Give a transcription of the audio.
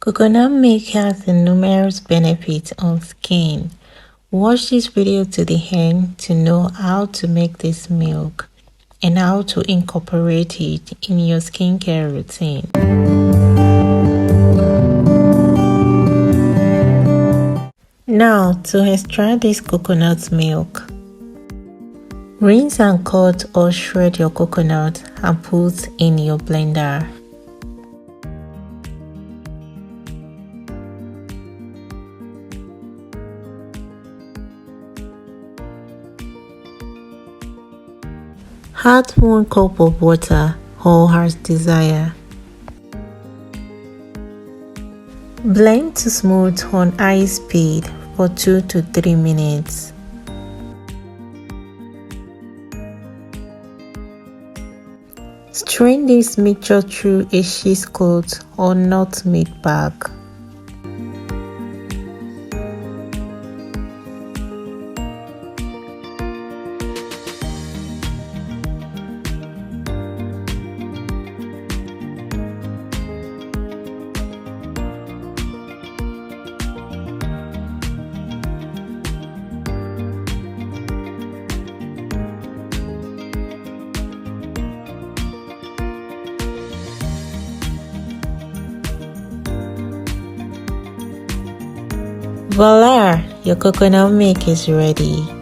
Coconut milk has numerous benefits on skin. Watch this video to the end to know how to make this milk and how to incorporate it in your skincare routine. Now, to extract this coconut milk, rinse and cut or shred your coconut and put in your blender. Add 1 cup of water or as desired. Blend to smooth on high speed for 2 to 3 minutes. Strain this mixture through a cheesecloth or nut meat bag. Voila! Your coconut milk is ready.